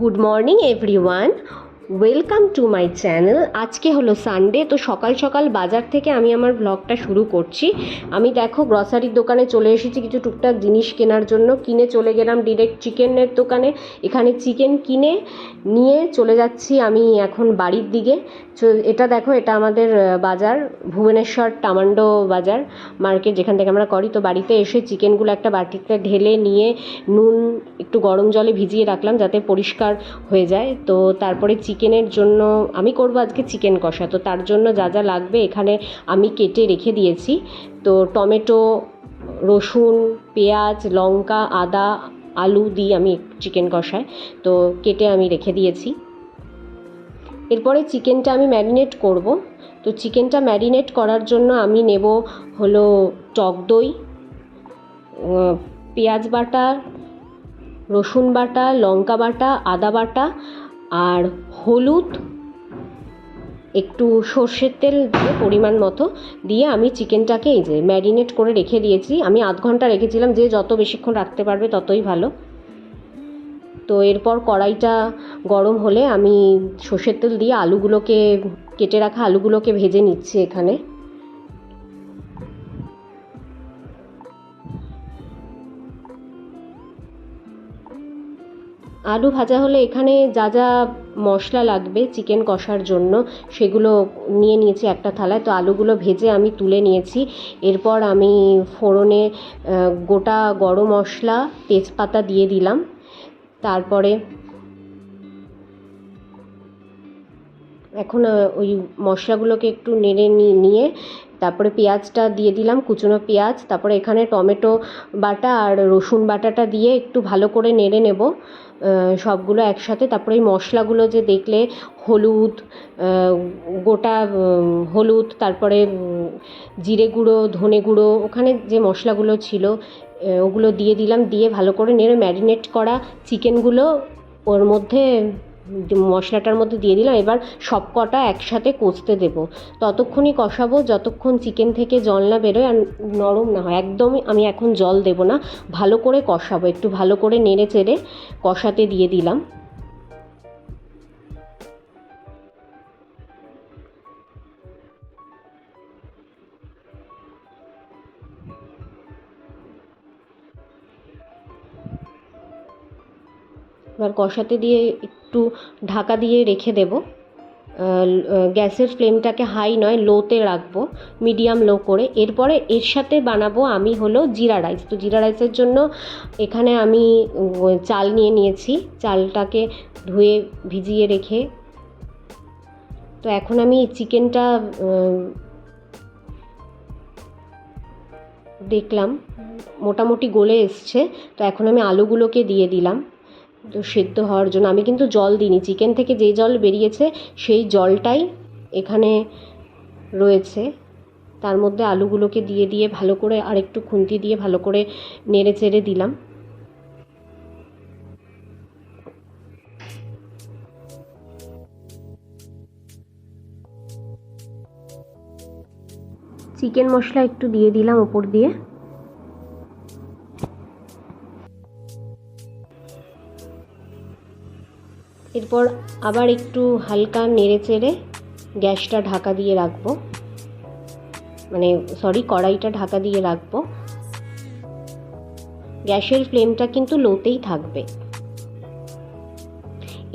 Good morning everyone, welcome to my channel. আজকে হলো Sunday, তো সকাল সকাল বাজার থেকে আমি আমার ব্লগটা শুরু করছি। আমি দেখো গ্রসারির দোকানে চলে এসেছি কিছু টুকটাক জিনিস কেনার জন্য। কিনে চলে গেলাম ডিরেক্ট চিকেনের দোকানে। এখানে চিকেন কিনে নিয়ে চলে যাচ্ছি আমি এখন বাড়ির দিকে। এটা দেখো, এটা আমাদের বাজার, ভুবনেশ্বর টামান্ডো বাজার মার্কেট, যেখান থেকে আমরা করি। তো বাড়িতে এসে চিকেনগুলো একটা বাটিতে ঢেলে নিয়ে নুন একটু গরম জলে ভিজিয়ে রাখলাম যাতে পরিষ্কার হয়ে যায়। তো তারপরে চিকেনের জন্য আমি করব আজকে চিকেন কষা। তো তার জন্য যা যা লাগবে এখানে আমি কেটে রেখে দিয়েছি। তো টমেটো, রসুন, পেঁয়াজ, লঙ্কা, আদা, আলু দিয়ে আমি চিকেন কষায় তো কেটে আমি রেখে দিয়েছি। এরপরে চিকেনটা আমি ম্যারিনেট করব। তো চিকেনটা ম্যারিনেট করার জন্য আমি নেব হলো টক দই, পেঁয়াজ বাটা, রসুন বাটা, লঙ্কা বাটা, আদা বাটা আর হলুদ, একটু সর্ষের তেল দিয়ে পরিমাণ মতো দিয়ে আমি চিকেনটাকে এই যে ম্যারিনেট করে রেখে দিয়েছি। আমি আধ ঘন্টা রেখেছিলাম, যে যত বেশিক্ষণ রাখতে পারবে ততই ভালো। তো এরপর কড়াইটা গরম হলে আমি সর্ষের তেল দিয়ে আলুগুলোকে, কেটে রাখা আলুগুলোকে ভেজে নিচ্ছি এখানে। আলু ভাজা হলে এখানে যা যা মশলা লাগবে চিকেন কষার জন্য সেগুলো নিয়ে নিয়েছি একটা থালায়। তো আলুগুলো ভেজে আমি তুলে নিয়েছি। এরপর আমি ফোড়নে গোটা গরম মশলা, তেজপাতা দিয়ে দিলাম। তারপরে এখন ওই মশলাগুলোকে একটু নেড়ে নিয়ে তারপরে পেঁয়াজটা দিয়ে দিলাম, কুচনো পেঁয়াজ। তারপরে এখানে টমেটো বাটা আর রসুন বাটাটা দিয়ে একটু ভালো করে নেড়ে নেব সবগুলো একসাথে। তারপরে এই মশলাগুলো যে দেখলে, হলুদ, গোটা হলুদ, তারপরে জিরে গুঁড়ো, ধনে গুঁড়ো, ওখানে যে মশলাগুলো ছিল ওগুলো দিয়ে দিলাম। দিয়ে ভালো করে নেড়ে ম্যারিনেট করা চিকেনগুলো ওর মধ্যে, মশলাটার মধ্যে দিয়ে দিলাম। এবার সব কটা একসাথে কষতে দেবো। ততক্ষণই কষাবো যতক্ষণ চিকেন থেকে জল না বেরোয় আর নরম না হয়। একদমই আমি এখন জল দেবো না, ভালো করে কষাবো। একটু ভালো করে নেড়ে চেড়ে কষাতে দিয়ে দিলাম। এবার কষাতে দিয়ে একটু ঢাকা দিয়ে রেখে দেবো। গ্যাসের ফ্লেমটাকে হাই নয়, লোতে রাখবো, মিডিয়াম লো করে। এরপরে এর সাথে বানাবো আমি হলো জিরা রাইস। তো জিরা রাইসের জন্য এখানে আমি চাল নিয়ে নিয়েছি, চালটাকে ধুয়ে ভিজিয়ে রেখে। তো এখন আমি চিকেনটা দেখলাম মোটামুটি গলে এসছে। তো এখন আমি আলুগুলোকে দিয়ে দিলাম তো সেদ্ধ হওয়ার জন্য। আমি কিন্তু জল দিইনি, চিকেন থেকে যে জল বেরিয়েছে সেই জলটাই এখানে রয়েছে। তার মধ্যে আলুগুলোকে দিয়ে দিয়ে ভালো করে আর একটু খুন্তি দিয়ে ভালো করে নেড়ে চেড়ে দিলাম। চিকেন মশলা একটু দিয়ে দিলাম ওপর দিয়ে। এরপর আবার একটু হালকা নেড়ে চেড়ে গ্যাসটা ঢাকা দিয়ে রাখবো, কড়াইটা ঢাকা দিয়ে রাখবো। গ্যাসের ফ্লেমটা কিন্তু লোতেই থাকবে।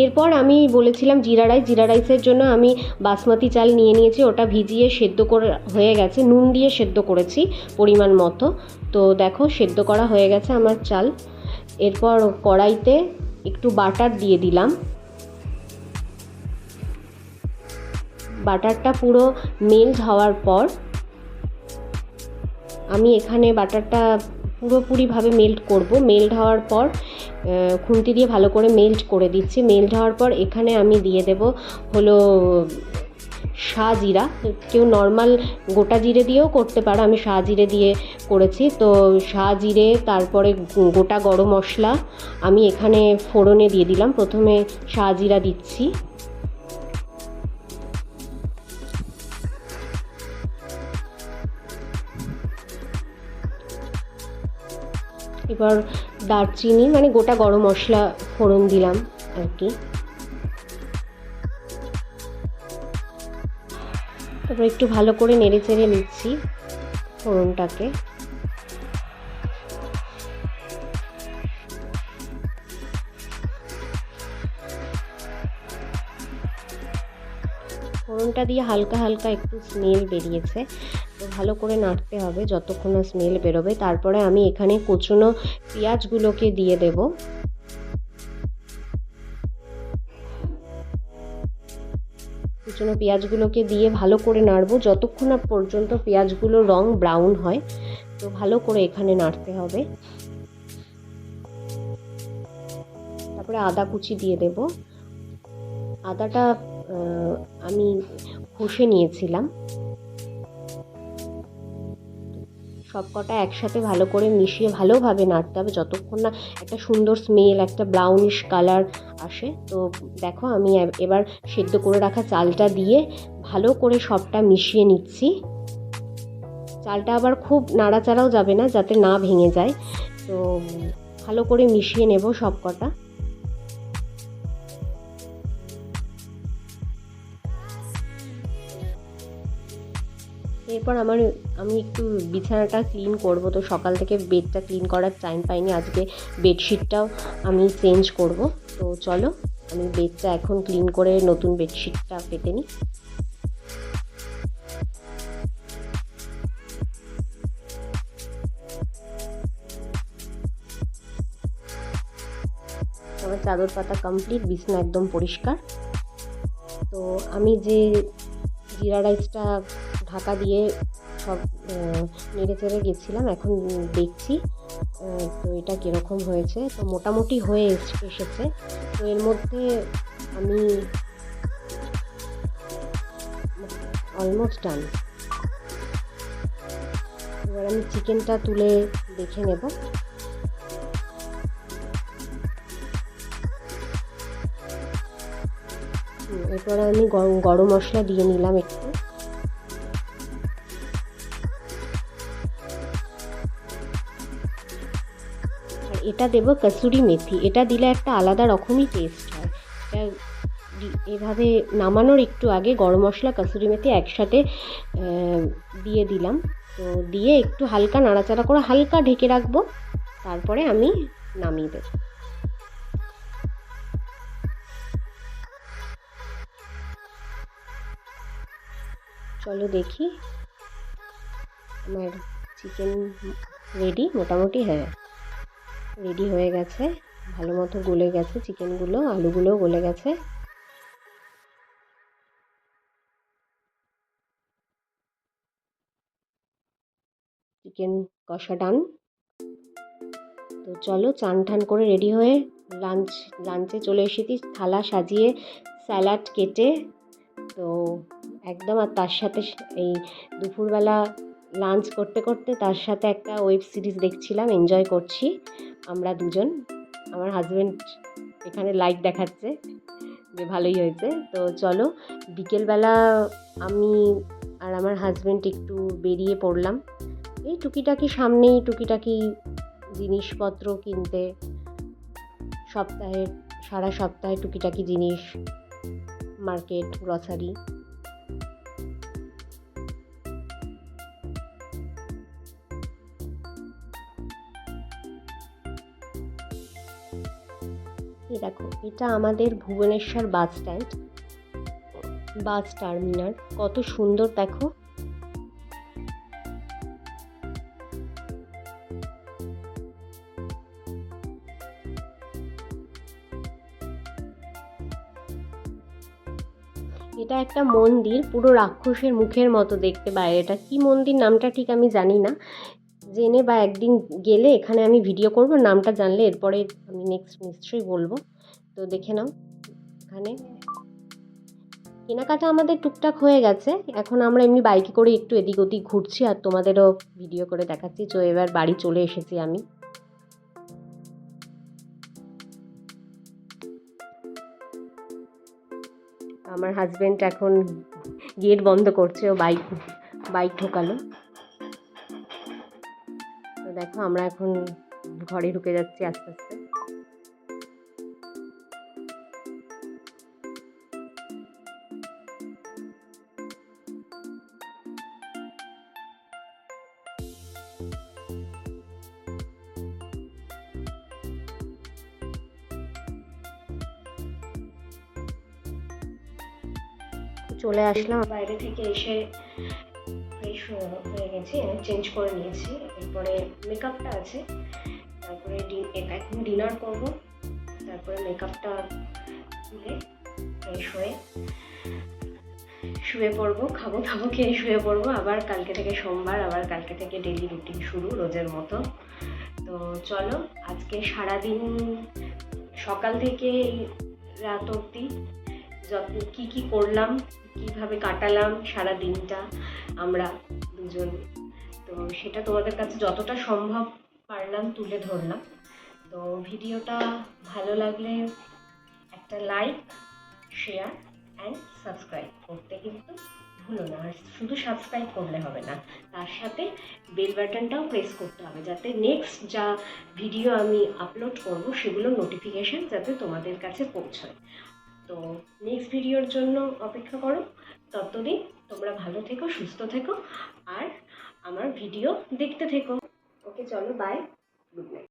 এরপর আমি বলেছিলাম জিরা রাইসের জন্য আমি বাসমতি চাল নিয়ে নিয়েছি। ওটা ভিজিয়ে সেদ্ধ করে হয়ে গেছে, নুন দিয়ে সেদ্ধ করেছি পরিমাণ মতো। তো দেখো সেদ্ধ করা হয়ে গেছে আমার চাল। এরপর কড়াইতে একটু বাটার দিয়ে দিলাম। বাটারটা পুরো মেল্ট হওয়ার পর আমি এখানে বাটারটা পুরোপুরিভাবে মেল্ট করব। মেল্ট হওয়ার পর খুন্তি দিয়ে ভালো করে মেল্ট করে দিচ্ছি। মেল্ট হওয়ার পর এখানে আমি দিয়ে দেব হলো শাহজিরা। কেউ নর্মাল গোটা জিরে দিয়েও করতে পারো, আমি শাহজিরে দিয়ে করেছি। তো শাহজিরে, তারপরে গোটা গরম মশলা আমি এখানে ফোড়নে দিয়ে দিলাম। প্রথমে শাহজিরা দিচ্ছি, এবার দারচিনি গোটা গরম মশলা ফোড়ন দিলাম। আর কি। তারপর একটু ভালো করে নেড়ে চেড়ে নিচ্ছি ফোড়নটাকে। ফোড়নটা দিয়ে হালকা হালকা একটু স্মেল বেরিয়েছে, তো ভালো করে নাড়তে হবে যতক্ষণ না স্মেল বেরোবে। তারপরে আমি এখানে কুচনো পেঁয়াজগুলোকে দিয়ে দেব। কুচনো পেঁয়াজগুলোকে দিয়ে ভালো করে নাড়বো যতক্ষণ না পর্যন্ত পেঁয়াজগুলোর রং ব্রাউন হয়, তো ভালো করে এখানে নাড়তে হবে। তারপরে আদা কুচি দিয়ে দেব। আদাটা আমি ঘষে নিয়েছিলাম। সব কটা একসাথে ভালো করে মিশিয়ে ভালোভাবে নাড়তে হবে যতক্ষণ না একটা সুন্দর স্মেল, একটা ব্রাউনিশ কালার আসে। তো দেখো আমি এবার সেদ্ধ করে রাখা চালটা দিয়ে ভালো করে সবটা মিশিয়ে নিচ্ছি। চালটা আবার খুব নাড়াচাড়াও যাবে না যাতে না ভেঙে যায়, তো ভালো করে মিশিয়ে নেব সব কটা। এরপর আমি একটু বিছানাটা ক্লিন করব, তো সকাল থেকে বেডটা ক্লিন করার টাইম পাইনি। আজকে বেডশিটটাও আমি চেঞ্জ করব। তো চলো আমি বেডটা এখন ক্লিন করে নতুন বেডশিটটা পেতে নিই। আমার চাদর পাতা কমপ্লিট, বিছানা একদম পরিষ্কার। তো আমি যে জিরা রাইসটা ঢাকা দিয়ে সব নেড়ে চেড়ে গেছিলাম, এখন দেখছি তো এটা কীরকম হয়েছে। তো মোটামুটি হয়ে এসেছে। তো এর মধ্যে আমি অলমোস্ট ডান। এবার আমি চিকেনটা তুলে দেখে নেব। এরপরে আমি গরম মশলা দিয়ে নিলাম একটু। আর এটা দেব কসুরি মেথি, এটা দিলে একটা আলাদা রকমই টেস্ট হয়। এটা এভাবে নামানোর একটু আগে গরম মশলা কসুরি মেথি একসাথে দিয়ে দিলাম। তো দিয়ে একটু হালকা নাড়াচাড়া করে হালকা ঢেকে রাখবো, তারপরে আমি নামিয়ে দেব। চলো দেখি আমার চিকেন রেডি মোটামুটি। হ্যাঁ, রেডি হয়ে গেছে, ভালো মতো গলে গেছে চিকেনগুলো, আলুগুলোও গলে গেছে। চিকেন কষা ডান। তো চলো চান ঠান করে রেডি হয়ে লাঞ্চে চলে এসেছি, থালা সাজিয়ে স্যালাড কেটে। তো একদম, আর তার সাথে এই দুপুরবেলা লাঞ্চ করতে করতে তার সাথে একটা ওয়েব সিরিজ দেখছিলাম, এনজয় করছি আমরা দুজন। আমার হাজব্যান্ড এখানে লাইক দেখাচ্ছে যে ভালোই হয়েছে। তো চলো বিকেলবেলা আমি আর আমার হাজব্যান্ড একটু বেরিয়ে পড়লাম এই টুকিটাকি, সামনেই টুকিটাকি জিনিসপত্র কিনতে। সারা সপ্তাহে টুকিটাকি জিনিস, মার্কেট, গ্রসারি। এই দেখো, এটা আমাদের Bhubaneswar bus stand, bus terminal. কত সুন্দর দেখো। এটা একটা মন্দির, পুরো রাক্ষসের মুখের মতো দেখতে বাইরেটা। কি মন্দির নামটা ঠিক আমি জানি না, জেনে বা একদিন গেলে এখানে আমি ভিডিও করব, নামটা জানলে এরপরে আমি নেক্সট নিশ্চয়ই বলবো। তো দেখে নাও, এখানে কেনাকাটা আমাদের টুকটাক হয়ে গেছে। এখন আমরা এমনি বাইকে করে একটু এদিক ওদিক ঘুরছি আর তোমাদেরও ভিডিও করে দেখাচ্ছি। তো এবার বাড়ি চলে এসেছি আমি। আমার হাজব্যান্ড এখন গেট বন্ধ করছে, ও বাইক ঢোকালো। তো দেখো আমরা এখন ঘরে ঢুকে যাচ্ছি আস্তে আস্তে। চলে আসলাম বাইরে থেকে এসে, ফ্রেশ হয়ে গেছি, চেঞ্জ করে নিয়েছি। এরপরে মেকআপটা আছে, তারপরে এখন ডিনার করব, তারপরে মেকআপটা তুলে ফ্রেশ হয়ে শুয়ে পড়বো, খাবো খাবো খেয়ে শুয়ে পড়বো। আবার কালকে থেকে সোমবার, আবার কালকে থেকে ডেলি রুটিন শুরু রোজের মতো। তো চলো, আজকে সারাদিন সকাল থেকে রাত অবধি কী কী করলাম, কিভাবে কাটালাম সারা দিনটা আমরা দুজন, তো সেটা তোমাদের কাছে যতটা সম্ভব পারলাম তুলে ধরলাম। তো ভিডিওটা ভালো লাগলে একটা লাইক, শেয়ার অ্যান্ড সাবস্ক্রাইব করতে কিন্তু ভুলো না। আর শুধু সাবস্ক্রাইব করলে হবে না, তার সাথে বেল বাটনটাও প্রেস করতে হবে, যাতে নেক্সট যা ভিডিও আমি আপলোড করব সেগুলোর নোটিফিকেশান যাতে তোমাদের কাছে পৌঁছায়। তো নেক্সট ভিডিওর জন্য অপেক্ষা করো, ততদিন তোমরা ভালো থেকো, সুস্থ থেকো আর আমার ভিডিও দেখতে থেকো। ওকে চলো, বাই, গুড নাইট।